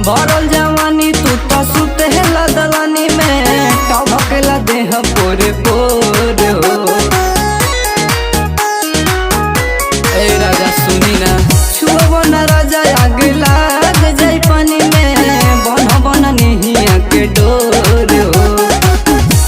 भरल जवानी तू तो सुते दलानी में टभकेला देह पोरे पोर हो। ए राजा सुनी ना छुअबो ना राजा आग लाग जाई पानी में बन नहिया के डोर हो।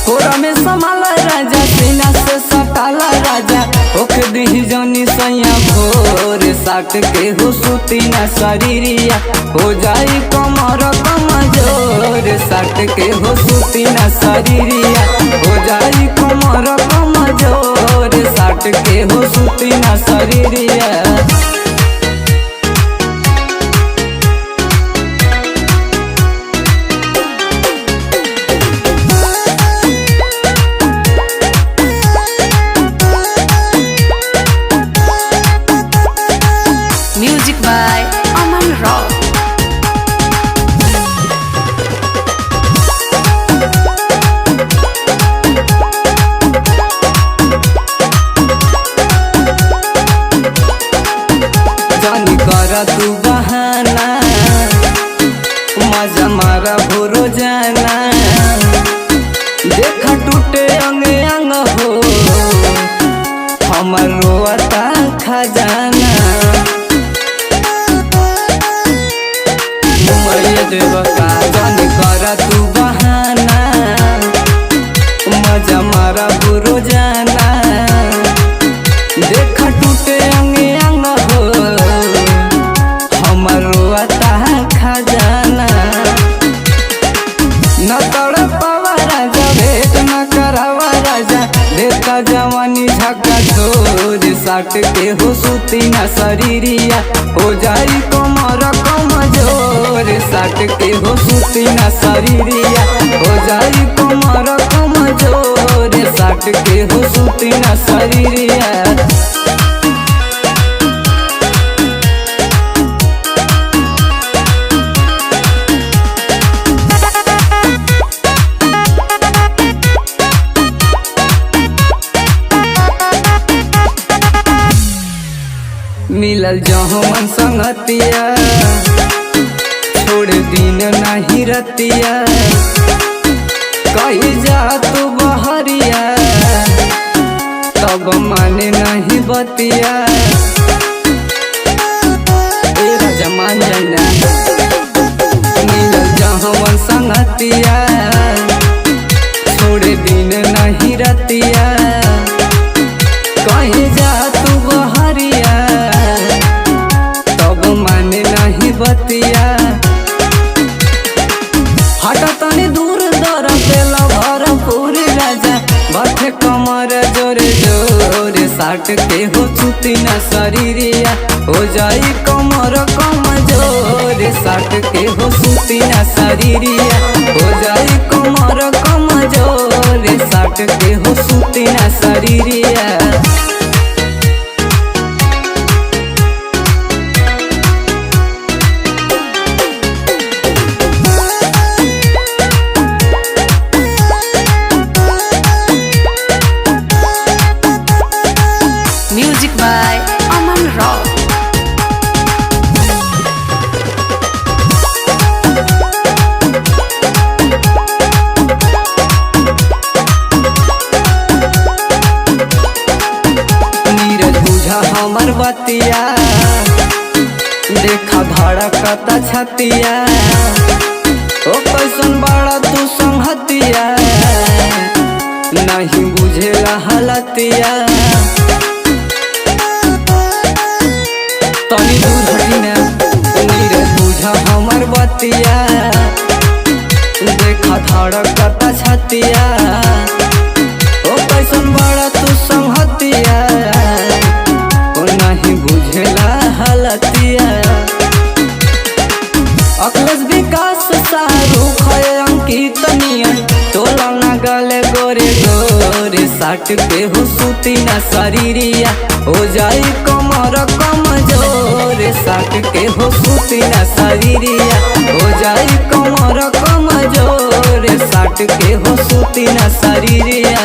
कोरा में समाला राजा सीना से सटाला राजा ओख दी जनी सैया भोर साट के हो सुती ना शरीरिया हो जाई कमर कमजोर साट के हो सुती ना शरीरिया हो जाई कमर कमजोर साट के हो सुती ना शरीरिया। Music by Aman Rock. जानी करा तू बहाना मजा मारा भोरो जाना देखा टूटे अंग अंग हो हमर रोता खजाना। देवका जानी करा तू बहाना मजा मारा भोरो जाना देखा टूटे अंग अंग हो हमारो आता खजाना। न तड़पावा राजा भेट न करावा राजा देखा जवानी झका छोर साट के हो सुती ना शरीरिया हो जाई कमर कमजोर साट के हो सुती ना शरीरिया हो जाई कमर कमजोर साट के हो सुती ना शरीरिया। मिलल जहो मन संगतिया छोड़ दिन नहीं रतिया कही जा तू बहरिया तब माने नहीं बतिया। ए राजा मान जाना मिलल जहो मन संगतिया छोड़ दिन नहीं रतिया कही जा तू बहरिया माने नहीं बतिया। हटा तनी दूर दर पेला भर पूरी राजा बथे कमर जोरे जोरे साट के हो सुती ना शरीरिया हो जाई कमर कमजोर साट के हो सुती ना शरीरिया हो जाई कमर कमजोर साट के हो सुती ना शरीरिया। Music by Aman Rock. Neeraj बुझा हमर बतिया देखा धड़कता छतिया ओ कैसन बड़ा तू संगतिया नहीं बुझे हलतिया। तनी दूर हटिना नीरज बुझा हमर बतिया देखा धड़कता छतिया ओ कैसन बड़ा तू संगतिया ओ नहीं बुझेला हलतिया। अखिलेश विकास शाहरुख अंकित नियन तोला ना गले गोरे गोरे साट के हो सुती ना शरीरिया हो जाई कमर कमजोर साट के हो सुती ना शरीरिया हो जाई कमर कमजोर साट के हो सुती ना शरीरिया।